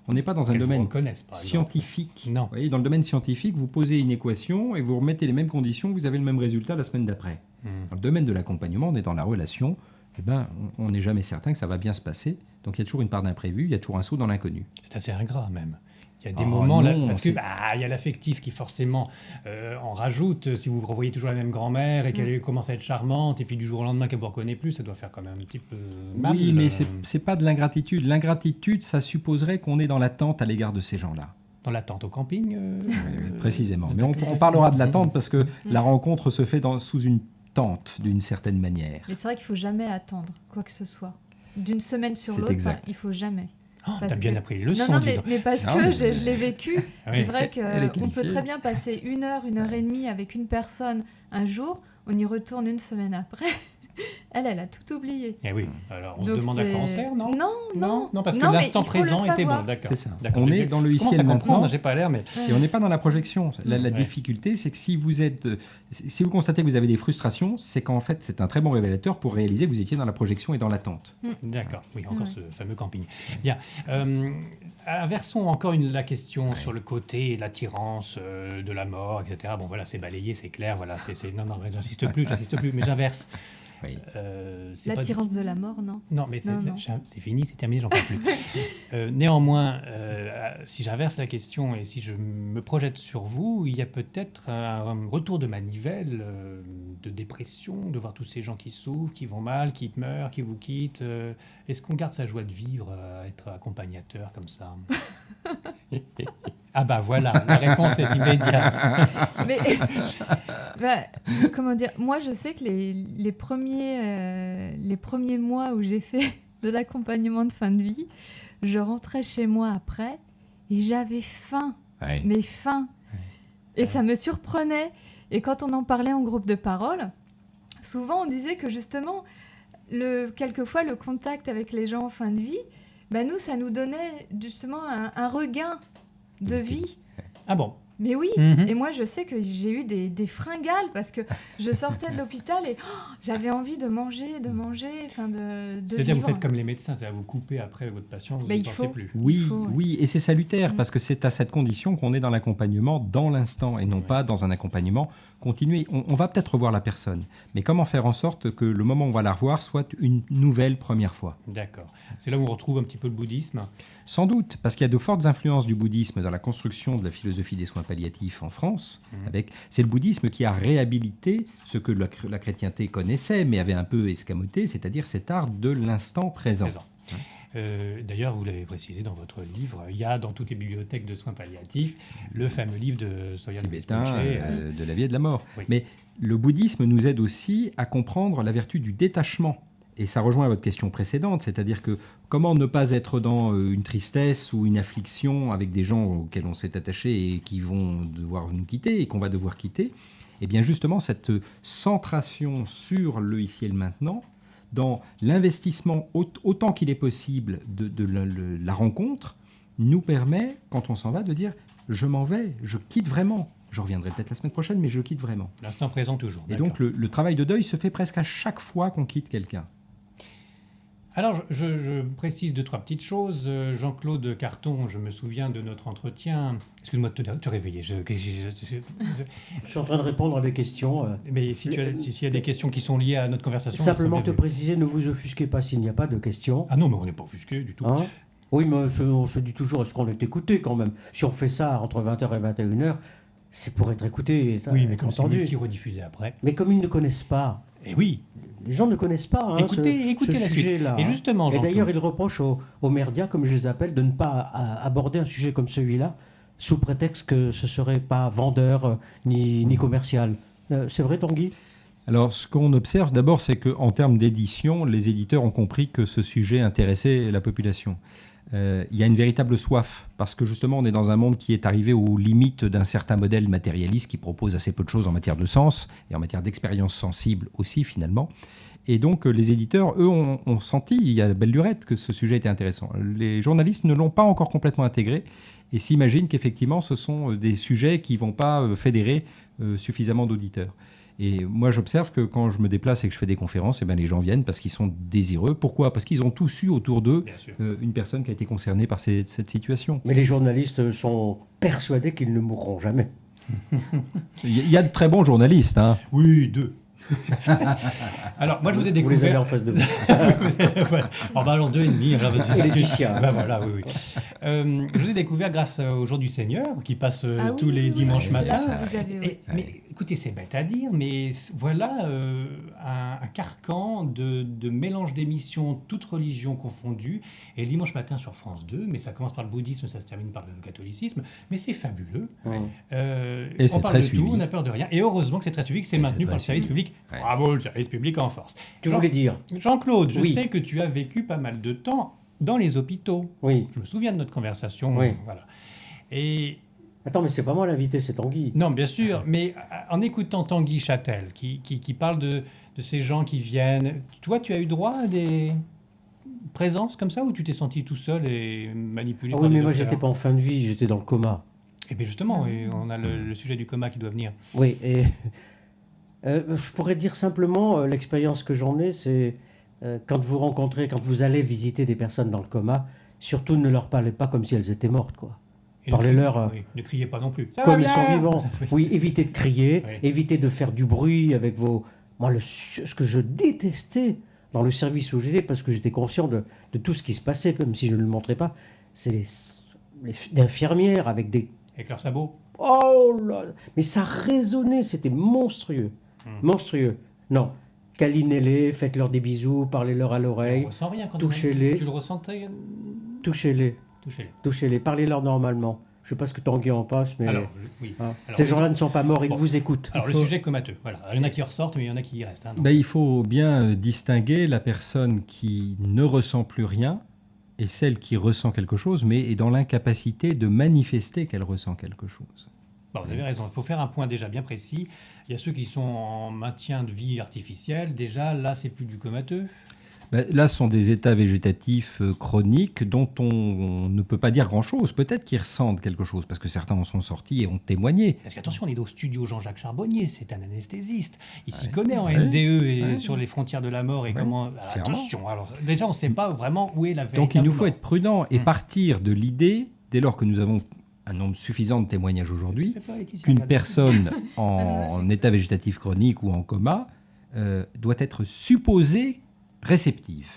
On n'est pas dans un Qu'elles vous domaine reconnaissent, par exemple. scientifique. Non. Vous voyez, dans le domaine scientifique, vous posez une équation et vous remettez les mêmes conditions, vous avez le même résultat la semaine d'après. Mmh. Dans le domaine de l'accompagnement, on est dans la relation, eh ben, on n'est jamais certain que ça va bien se passer. Donc il y a toujours une part d'imprévu, il y a toujours un saut dans l'inconnu. C'est assez ingrat même. Il y a des Oh, moments là, non, parce que c'est- il y a l'affectif qui forcément en rajoute. Si vous revoyez toujours la même grand-mère et qu'elle commence à être charmante et puis du jour au lendemain qu'elle vous reconnaît plus, ça doit faire quand même un petit peu mal. Oui, mais c'est pas de l'ingratitude. L'ingratitude, ça supposerait qu'on est dans l'attente à l'égard de ces gens-là. Dans l'attente au camping. Précisément. vous Mais êtes- on parlera de l'attente parce que la rencontre se fait sous une tente, d'une certaine manière. Mais c'est vrai qu'il faut jamais attendre quoi que ce soit. D'une semaine sur C'est l'autre, exact. il faut jamais. Oh, Parce t'as bien que- appris les leçons. Non, dis mais, donc. mais parce Non, que mais- je l'ai vécu. Oui. C'est vrai Elle est qu'on peut qualifiée. très bien passer une heure et demie avec une personne un jour, on y retourne une semaine après. Elle a tout oublié. Eh oui. Alors on se Donc demande à quoi on c'est- sert, non? Non, Non, parce que Non, mais l'instant il faut le présent était bon, savoir. d'accord. C'est ça. D'accord. On Je- est dans le je ici commence et à le comprendre, maintenant. j'ai pas l'air, mais Et on n'est pas dans la projection. La Ouais. difficulté, c'est que si vous constatez que vous avez des frustrations, c'est qu'en fait, c'est un très bon révélateur pour réaliser que vous étiez dans la projection et dans l'attente. d'accord. Oui, encore Ouais. ce fameux camping. Bien. Inversons encore la question sur le côté, l'attirance de la mort, etc. Bon, voilà, c'est balayé, c'est clair. Voilà, non, j'insiste plus, mais j'inverse. Oui. C'est pas- L'attirance de la mort, non. Non, mais Non, non. c'est fini, c'est terminé, j'en peux plus. Néanmoins, si j'inverse la question et si je me projette sur vous, il y a peut-être un retour de manivelle, de dépression, de voir tous ces gens qui souffrent, qui vont mal, qui meurent, qui vous quittent. Est-ce qu'on garde sa joie de vivre à être accompagnateur comme ça? Ah bah voilà, la réponse est immédiate. Mais bah, comment dire, moi je sais que les premiers mois où j'ai fait de l'accompagnement de fin de vie, je rentrais chez moi après et j'avais faim, mais faim. Et ça me surprenait. Et quand on en parlait en groupe de parole, souvent on disait que justement, quelquefois le contact avec les gens en fin de vie, bah nous, ça nous donnait justement un regain de vie. Ah bon? Mais oui, Mhm. et moi je sais que j'ai eu des fringales parce que je sortais de l'hôpital et j'avais envie de manger, enfin de C'est-à-dire, vous vivre. faites comme les médecins, c'est-à-dire vous coupez après votre patient, vous Mais n'y il pensez faut. plus. Oui, faut, ouais. oui, et c'est salutaire Mm. parce que c'est à cette condition qu'on est dans l'accompagnement dans l'instant et non Ouais. pas dans un accompagnement continué. On va peut-être revoir la personne, mais comment faire en sorte que le moment où on va la revoir soit une nouvelle première fois? D'accord. C'est là où on retrouve un petit peu le bouddhisme. Sans doute, parce qu'il y a de fortes influences du bouddhisme dans la construction de la philosophie des soins palliatifs en France. C'est le bouddhisme qui a réhabilité ce que la chrétienté connaissait, mais avait un peu escamoté, c'est-à-dire cet art de l'instant présent. Présent. D'ailleurs, vous l'avez précisé dans votre livre, il y a dans toutes les bibliothèques de soins palliatifs le fameux livre de Soyan Tibétain, Rinpoché, de la vie et de la mort. Oui. Mais le bouddhisme nous aide aussi à comprendre la vertu du détachement. Et ça rejoint votre question précédente, c'est-à-dire que comment ne pas être dans une tristesse ou une affliction avec des gens auxquels on s'est attaché et qui vont devoir nous quitter et qu'on va devoir quitter. Et bien justement, cette centration sur le ici et le maintenant, dans l'investissement autant qu'il est possible de la rencontre, nous permet, quand on s'en va, de dire « je m'en vais, je quitte vraiment ». Je reviendrai peut-être la semaine prochaine, mais je quitte vraiment. L'instant présent toujours. Et D'accord. donc le travail de deuil se fait presque à chaque fois qu'on quitte quelqu'un. Alors, je précise 2-3 petites choses. Jean-Claude Carton, je me souviens de notre entretien. Excuse-moi de te réveiller. Je suis en train de répondre à des questions. Mais s'il y a des questions qui sont liées à notre conversation... Simplement ça te me- préciser, ne vous offusquez pas s'il n'y a pas de questions. Ah non, mais on n'est pas offusqué du tout. Hein? Oui, mais on se dit toujours, est-ce qu'on est écouté quand même? Si on fait ça entre 20h et 21h, c'est pour être écouté et Oui, mais comme c'est entendu. multi-rediffusé après. Mais comme ils ne connaissent pas, Et oui, les gens ne connaissent pas hein, écoutez ce la suite. sujet-là. Et justement, Et Jean-Claude, d'ailleurs, ils reprochent aux merdias, comme je les appelle, de ne pas aborder un sujet comme celui-là, sous prétexte que ce ne serait pas vendeur ni commercial. C'est vrai, Tanguy? Alors, ce qu'on observe d'abord, c'est qu'en termes d'édition, les éditeurs ont compris que ce sujet intéressait la population. Il y a une véritable soif, parce que justement, on est dans un monde qui est arrivé aux limites d'un certain modèle matérialiste qui propose assez peu de choses en matière de sens et en matière d'expérience sensible aussi, finalement. Et donc, les éditeurs, eux, ont senti, il y a belle lurette, que ce sujet était intéressant. Les journalistes ne l'ont pas encore complètement intégré et s'imaginent qu'effectivement, ce sont des sujets qui ne vont pas fédérer suffisamment d'auditeurs. Et moi, j'observe que quand je me déplace et que je fais des conférences, eh ben, les gens viennent parce qu'ils sont désireux. Pourquoi? Parce qu'ils ont tous eu autour d'eux bien sûr. une personne qui a été concernée par cette situation. Mais les journalistes sont persuadés qu'ils ne mourront jamais. Il y a de très bons journalistes. Hein. Oui, 2. Alors, moi, je vous ai Vous les avez découvert... en face de vous. Voilà. Oh, bah alors 2,5. Alors, parce que Et ça- Laetitia. Bah voilà, oui, oui. Je vous ai découvert grâce au Jour du Seigneur, qui passe Ah oui, tous les oui, dimanches oui, matins. ça, vous avez, oui. Mais écoutez, c'est bête à dire, mais voilà un carcan de mélange d'émissions, toutes religions confondues. Et le dimanche matin sur France 2, mais ça commence par le bouddhisme, ça se termine par le catholicisme. Mais c'est fabuleux. Et c'est on parle très de suivi. tout, on n'a peur de rien. Et heureusement que c'est très suivi, que c'est Et maintenu c'est par le très service suivi. public. Ouais. Bravo, le service public en force. Tu voulais dire? Jean-Claude, je Oui. sais que tu as vécu pas mal de temps dans les hôpitaux. Oui. Je me souviens de notre conversation. Oui. Voilà. Et Attends, mais c'est pas moi l'invité, c'est Tanguy. non, bien sûr, mais en écoutant Tanguy Châtel, qui parle de ces gens qui viennent, toi, tu as eu droit à des présences comme ça, ou tu t'es senti tout seul et manipulé Ah par oui, des mais moi docteurs? j'étais pas en fin de vie, j'étais dans le coma. Et bien justement, et on a le sujet du coma qui doit venir. Oui, et je pourrais dire simplement, l'expérience que j'en ai, c'est quand vous allez visiter des personnes dans le coma, surtout ne leur parlez pas comme si elles étaient mortes, quoi. Et Parlez-leur oui, ne criez pas non plus. Ça comme va ils sont bien vivants. Oui, évitez de crier, Oui. évitez de faire du bruit avec vos... Moi, ce que je détestais dans le service où j'étais, parce que j'étais conscient de tout ce qui se passait, même si je ne le montrais pas, c'est les infirmières avec des... Avec leurs sabots. Oh là! Mais ça résonnait, c'était monstrueux. Monstrueux. Non, câlinez-les, faites-leur des bisous, parlez-leur à On l'oreille, ressent rien quand touchez-les. tu le ressentais. touchez-les, Touchez-les. touchez-les, parlez-leur normalement. Je sais pas ce que Tanguy en passe, mais Alors, oui. hein, alors, ces gens-là ne sont pas morts, ils bon. vous écoutent. Alors, le sujet comateux, voilà. Il y en a qui ressortent, mais il y en a qui y restent. Hein, donc. Ben, il faut bien distinguer la personne qui ne ressent plus rien et celle qui ressent quelque chose, mais est dans l'incapacité de manifester qu'elle ressent quelque chose. Bon, vous avez raison, il faut faire un point déjà bien précis. Il y a ceux qui sont en maintien de vie artificielle. Déjà, là, c'est plus du comateux. Là, ce sont des états végétatifs chroniques dont on ne peut pas dire grand-chose. Peut-être qu'ils ressentent quelque chose, parce que certains en sont sortis et ont témoigné. Parce qu'attention, on est au studio Jean-Jacques Charbonnier, c'est un anesthésiste. Il s'y Ouais. connaît en Ouais. NDE et Ouais. sur les frontières de la mort et Ouais. comment. Clairement. Attention, alors déjà, on ne sait pas vraiment où est la vérité. Donc il nous faut être prudent et Mm. partir de l'idée, dès lors que nous avons un nombre suffisant de témoignages aujourd'hui, Fais pas, Laetitia, qu'une regarde. personne en état végétatif chronique ou en coma doit être supposée réceptive.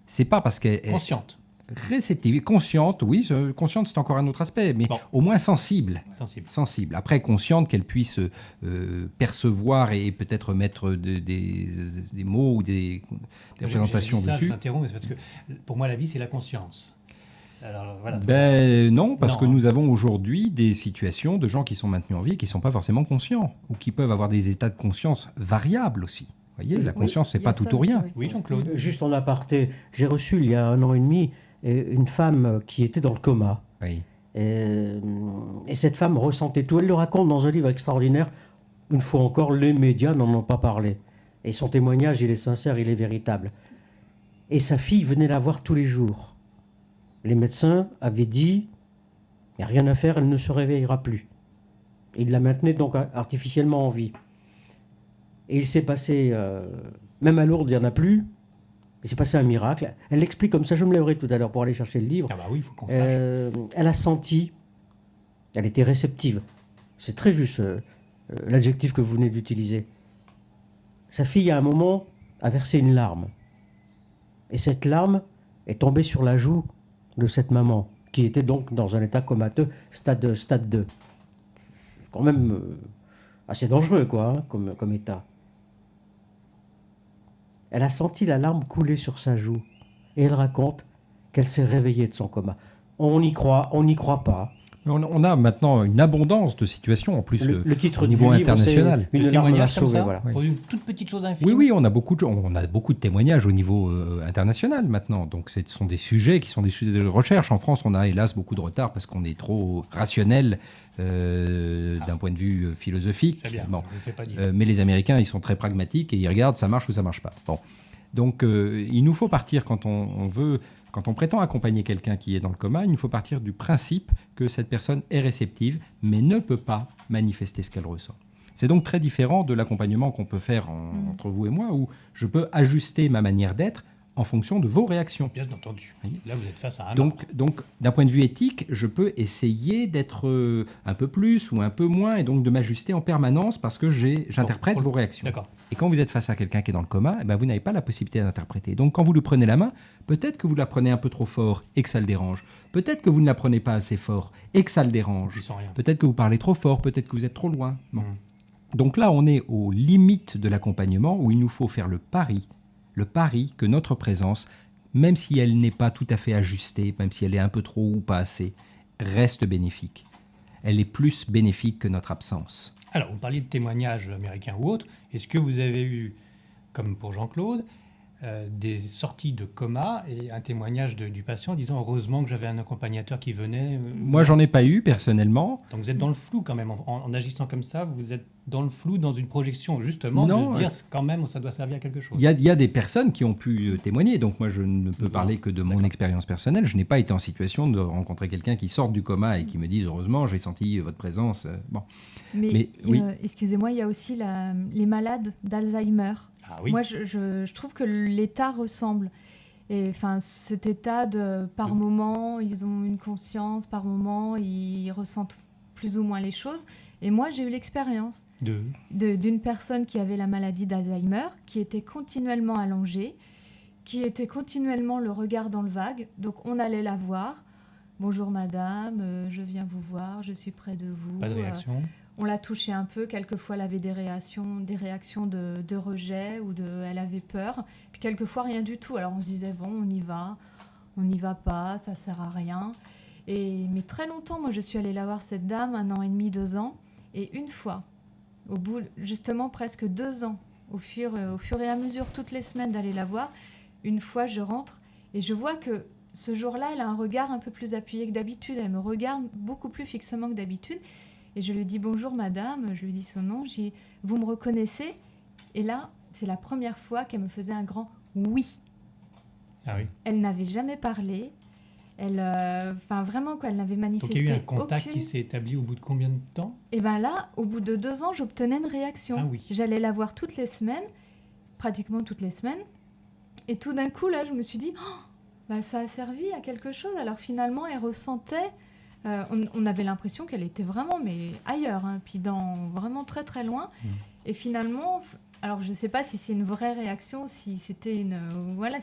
C'est pas parce qu'elle est Consciente, réceptive, consciente, oui, consciente c'est encore un autre aspect, mais Bon. au moins sensible. sensible. Sensible. Après, consciente qu'elle puisse percevoir et peut-être mettre des mots ou des représentations Je dis ça, dessus. Je t'interromps, mais c'est parce que pour moi, la vie, c'est la conscience. Alors, voilà, c'est Ben non, parce Non, que hein. nous avons aujourd'hui des situations de gens qui sont maintenus en vie et qui ne sont pas forcément conscients, ou qui peuvent avoir des états de conscience variables aussi. Vous voyez, la Oui, conscience, c'est il y pas a tout ça ou rien. aussi, Oui, Jean-Claude. Juste en aparté, j'ai reçu il y a 1 an et demi une femme qui était dans le coma. Oui. Et cette femme ressentait tout. Elle le raconte dans un livre extraordinaire. Une fois encore, les médias n'en ont pas parlé. Et son témoignage, il est sincère, il est véritable. Et sa fille venait la voir tous les jours. Les médecins avaient dit, il n'y a rien à faire, elle ne se réveillera plus. Et ils la maintenaient donc artificiellement en vie. Et il s'est passé, même à Lourdes, il n'y en a plus. Il s'est passé un miracle. Elle l'explique comme ça, je me lèverai tout à l'heure pour aller chercher le livre. Ah bah oui, il faut qu'on sache. Elle a senti, elle était réceptive. C'est très juste l'adjectif que vous venez d'utiliser. Sa fille, à un moment, a versé une larme. Et cette larme est tombée sur la joue de cette maman, qui était donc dans un état comateux, stade 2. Quand même assez dangereux, quoi, hein, comme état. Elle a senti la larme couler sur sa joue. Et elle raconte qu'elle s'est réveillée de son coma. On y croit, on n'y croit pas. On a maintenant une abondance de situations, en plus Le titre au niveau du livre, international. c'est Une Le larme m'a témoignage comme sauvé, ça, voilà. Oui. pour une toute petite chose infime. Oui, oui, on a beaucoup de témoignages au niveau international maintenant. Donc, ce sont des sujets qui sont des sujets de recherche. En France, on a hélas beaucoup de retard parce qu'on est trop rationnel d'un point de vue philosophique. C'est bien, Bon. je ne fais pas dire. Mais les Américains, ils sont très pragmatiques et ils regardent ça marche ou ça marche pas. Bon. Donc, il nous faut partir quand on prétend accompagner quelqu'un qui est dans le coma, il nous faut partir du principe que cette personne est réceptive, mais ne peut pas manifester ce qu'elle ressent. C'est donc très différent de l'accompagnement qu'on peut faire entre vous et moi, où je peux ajuster ma manière d'être en fonction de vos réactions. Bien entendu. Oui. Là, vous êtes face à un mort. Donc, d'un point de vue éthique, je peux essayer d'être un peu plus ou un peu moins, et donc de m'ajuster en permanence parce que j'interprète Bon, vos réactions. D'accord. Et quand vous êtes face à quelqu'un qui est dans le coma, eh ben vous n'avez pas la possibilité d'interpréter. Donc quand vous lui prenez la main, peut-être que vous la prenez un peu trop fort et que ça le dérange. Peut-être que vous ne la prenez pas assez fort et que ça le dérange. Je sens rien. Peut-être que vous parlez trop fort, peut-être que vous êtes trop loin. Bon. Mm. Donc là, on est aux limites de l'accompagnement où il nous faut faire le pari que notre présence, même si elle n'est pas tout à fait ajustée, même si elle est un peu trop ou pas assez, reste bénéfique. Elle est plus bénéfique que notre absence. Alors, vous parliez de témoignages américains ou autres. Est-ce que vous avez eu, comme pour Jean-Claude, des sorties de coma et un témoignage du patient disant « Heureusement que j'avais un accompagnateur qui venait Moi, j'en ai pas eu personnellement. Donc vous êtes dans le flou quand même. En agissant comme ça, vous êtes dans le flou, dans une projection justement Non, de dire quand même ça doit servir à quelque chose. Il y a des personnes qui ont pu témoigner, donc moi je ne peux parler que de mon D'accord. expérience personnelle. Je n'ai pas été en situation de rencontrer quelqu'un qui sort du coma et qui me dise heureusement j'ai senti votre présence. Bon. Mais oui. Excusez-moi, il y a aussi les malades d'Alzheimer. Ah oui. Moi, je trouve que l'état ressemble. Et enfin, cet état par moment, ils ont une conscience, par moment, ils ressentent plus ou moins les choses. Et moi, j'ai eu l'expérience d'une personne qui avait la maladie d'Alzheimer, qui était continuellement allongée, qui était continuellement le regard dans le vague. Donc, on allait la voir. Bonjour madame, je viens vous voir, je suis près de vous. Pas de réaction. On la touchait un peu, quelquefois elle avait des réactions de rejet ou elle avait peur. Puis quelquefois rien du tout. Alors on se disait bon, on n'y va pas, ça sert à rien. Mais très longtemps, moi je suis allée la voir cette dame, 1 an et demi, 2 ans. Et une fois, au bout justement presque 2 ans, au fur et à mesure, toutes les semaines d'aller la voir, une fois je rentre et je vois que ce jour-là, elle a un regard un peu plus appuyé que d'habitude. Elle me regarde beaucoup plus fixement que d'habitude. Et je lui dis bonjour madame, je lui dis son nom, je dis vous me reconnaissez? Et là, c'est la première fois qu'elle me faisait un grand oui. Ah oui. Elle n'avait jamais parlé. Enfin, vraiment, quoi, elle n'avait Donc manifesté il y a eu un contact aucune... qui s'est établi au bout de combien de temps? Et bien là, au bout de 2 ans, j'obtenais une réaction. Ah oui. J'allais la voir toutes les semaines, pratiquement toutes les semaines. Et tout d'un coup, là, je me suis dit, oh, bah, ça a servi à quelque chose. Alors finalement, elle ressentait... on avait l'impression qu'elle était vraiment mais ailleurs, hein, puis vraiment très très loin. Et finalement, alors je ne sais pas si c'est une vraie réaction, si c'était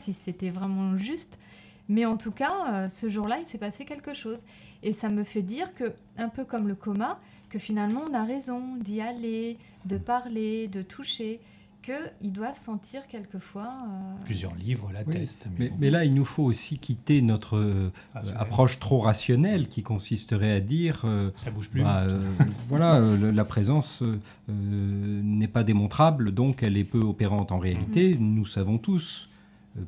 si c'était vraiment juste, mais en tout cas, ce jour-là, il s'est passé quelque chose. Et ça me fait dire que, un peu comme le coma, que finalement on a raison d'y aller, de parler, de toucher, qu'ils doivent sentir quelquefois... Plusieurs livres l'attestent. Mais, bon. mais là, il nous faut aussi quitter notre approche trop rationnelle qui consisterait à dire ça bouge plus. voilà, la présence n'est pas démontrable, donc elle est peu opérante. En réalité, nous savons tous,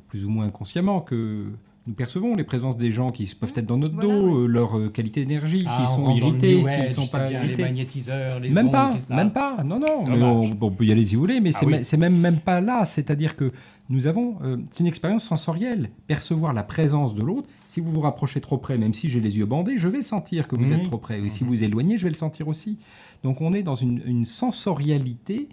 plus ou moins inconsciemment, que nous percevons les présences des gens qui peuvent être dans notre dos, leur qualité d'énergie, s'ils sont irrités, s'ils ne sont pas irrités. Les magnétiseurs, les même ondes, pas, etc. même pas, non, mais Dommage. on peut y aller si vous voulez, mais Ah oui. c'est même pas là. C'est-à-dire que nous avons, c'est une expérience sensorielle, percevoir la présence de l'autre. Si vous vous rapprochez trop près, même si j'ai les yeux bandés, je vais sentir que vous êtes trop près. Et si vous éloignez, je vais le sentir aussi. Donc on est dans une sensorialité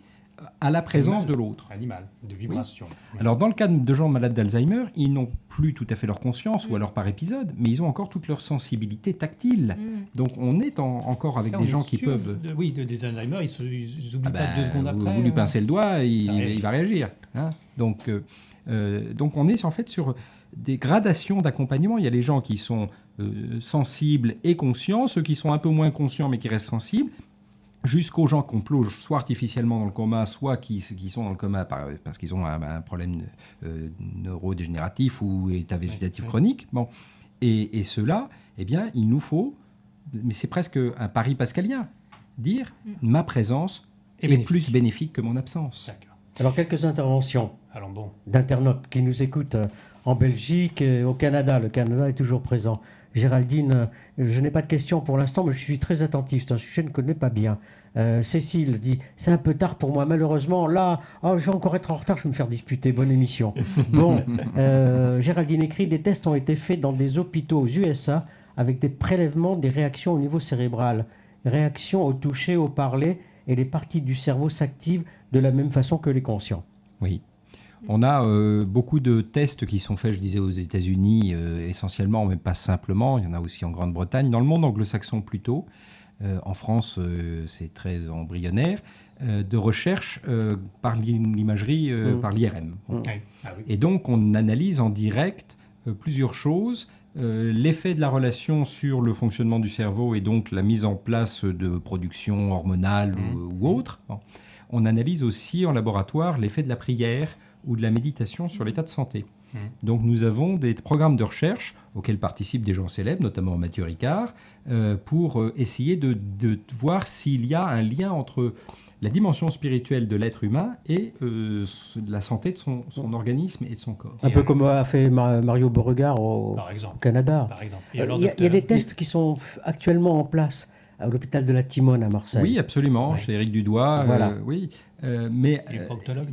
à la présence de l'autre. Animal, de vibration. Oui. Alors, dans le cas de gens malades d'Alzheimer, ils n'ont plus tout à fait leur conscience, ou alors par épisode, mais ils ont encore toute leur sensibilité tactile. Donc, on est encore avec Ça, des on gens est qui sûr peuvent... des Alzheimer, ils oublient pas 2 secondes après. Vous lui pincez le doigt, réagit. il va réagir. Hein. Donc, on est en fait sur des gradations d'accompagnement. Il y a les gens qui sont sensibles et conscients, ceux qui sont un peu moins conscients mais qui restent sensibles, jusqu'aux gens qu'on plonge soit artificiellement dans le coma, soit qui sont dans le coma parce qu'ils ont un problème neurodégénératif ou état végétatif chronique. Bon. Et ceux-là, eh bien, il nous faut, mais c'est presque un pari pascalien, dire ma présence est plus bénéfique que mon absence. D'accord. Alors, quelques interventions Alors bon. d'internautes qui nous écoutent en Belgique et au Canada. Le Canada est toujours présent. Géraldine, je n'ai pas de questions pour l'instant, mais je suis très attentif. C'est un sujet que je ne connais pas bien. Cécile dit, c'est un peu tard pour moi, malheureusement. Là, je vais encore être en retard, je vais me faire disputer. Bonne émission. Bon, Géraldine écrit, des tests ont été faits dans des hôpitaux aux USA avec des prélèvements des réactions au niveau cérébral. Réactions au toucher, au parler, et les parties du cerveau s'activent de la même façon que les conscients. Oui. On a beaucoup de tests qui sont faits, je disais, aux États-Unis essentiellement, mais pas simplement. Il y en a aussi en Grande-Bretagne, dans le monde anglo-saxon plutôt. En France, c'est très embryonnaire, de recherche par l'imagerie, par l'IRM. Ah oui. Et donc, on analyse en direct plusieurs choses. L'effet de la relation sur le fonctionnement du cerveau et donc la mise en place de production hormonale ou autre. Bon. On analyse aussi en laboratoire l'effet de la prière ou de la méditation sur l'état de santé. Donc nous avons des programmes de recherche auxquels participent des gens célèbres, notamment Mathieu Ricard, pour essayer de voir s'il y a un lien entre la dimension spirituelle de l'être humain et la santé de son organisme et de son corps. Un peu comme a fait Mario Beauregard au Canada. Par exemple. Il y a des tests qui sont actuellement en place à l'hôpital de la Timone à Marseille. Oui, absolument, chez Éric Dudoit. Voilà. Oui, mais il est proctologue,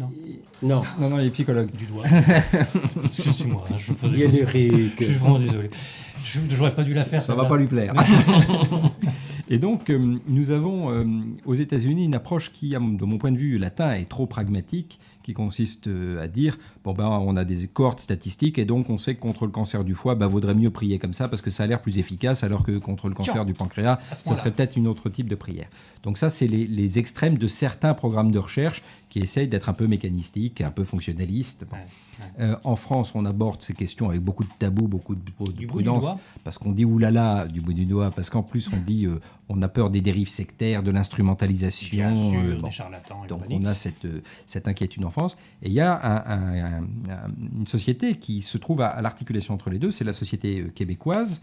non? Non, il est psychologue. Dudoit. Excusez-moi, je vous pose Il y a Éric. Je suis vraiment désolé. Je n'aurais pas dû la faire. Ça ne va pas lui plaire. Et donc, nous avons aux États-Unis une approche qui, de mon point de vue latin, est trop pragmatique, qui consiste à dire, on a des cohortes statistiques et donc on sait que contre le cancer du foie, vaudrait mieux prier comme ça parce que ça a l'air plus efficace, alors que contre le cancer du pancréas, ça serait peut-être une autre type de prière. Donc ça, c'est les extrêmes de certains programmes de recherche qui essayent d'être un peu mécanistiques, un peu fonctionnalistes. En France, on aborde ces questions avec beaucoup de tabou, beaucoup de prudence, parce qu'on dit oulala du bout du doigt, parce qu'en plus on dit on a peur des dérives sectaires, de l'instrumentalisation. Bien sûr, des charlatans. Donc on a cette inquiétude en France. Et il y a une société qui se trouve à l'articulation entre les deux, c'est la société québécoise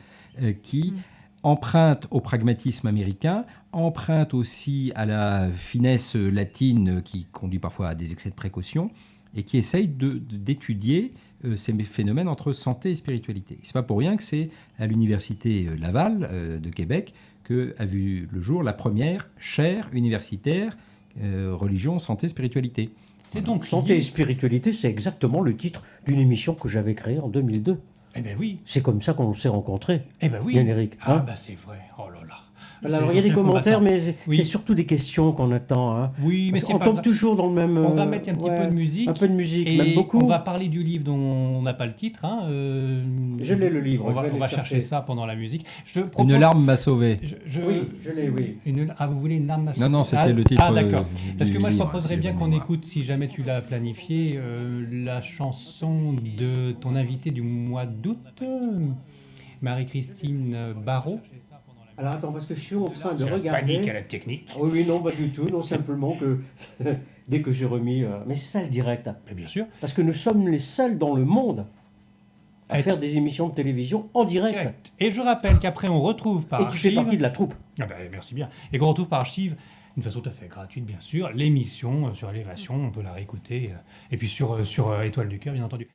qui emprunte au pragmatisme américain, emprunte aussi à la finesse latine qui conduit parfois à des excès de précaution, et qui essaye d'étudier ces phénomènes entre santé et spiritualité. Ce n'est pas pour rien que c'est à l'université Laval de Québec qu'a vu le jour la première chaire universitaire religion, santé, spiritualité. C'est donc Santé lié- et spiritualité, c'est exactement le titre d'une émission que j'avais créée en 2002. Eh ben oui, C'est comme ça qu'on s'est rencontrés, eh ben oui. Yann Eric. Ah hein. bah c'est vrai. Oh là là. Alors, il y a des commentaires, mais Oui. c'est surtout des questions qu'on attend. Hein. Oui, mais Parce c'est qu'on pas tombe grave. toujours dans le même... On va mettre un petit peu de musique. Un peu de musique, Et même beaucoup. on va parler du livre dont on n'a pas le titre. Hein, Je l'ai, le livre, On je va, vais on aller va le chercher chercher. ça pendant la musique. Je te propose... Une larme m'a sauvé. Oui, je l'ai, oui. Ah, vous voulez une larme à Non, non, c'était Ah, le titre. Ah, d'accord. Parce que du moi, je livre, proposerais si bien j'ai qu'on bonne mémoire. écoute, si jamais tu l'as planifié, la chanson de ton invité du mois d'août, Marie-Christine Barrault. Alors attends, parce que je suis en train de C'est la regarder... panique à la technique. Ah oui, oui, non, pas du tout. Non, simplement que dès que j'ai remis... Mais c'est ça le direct. Mais bien sûr. Parce que nous sommes les seuls dans le monde à Et- faire des émissions de télévision en direct. Direct. Et je rappelle qu'après, on retrouve par Et tu fais archive... partie de la troupe. Ah ben, merci bien. Et qu'on retrouve par archive, d'une façon tout à fait gratuite, bien sûr, l'émission sur Élévation, on peut la réécouter. Et puis sur Étoile du Cœur, bien entendu.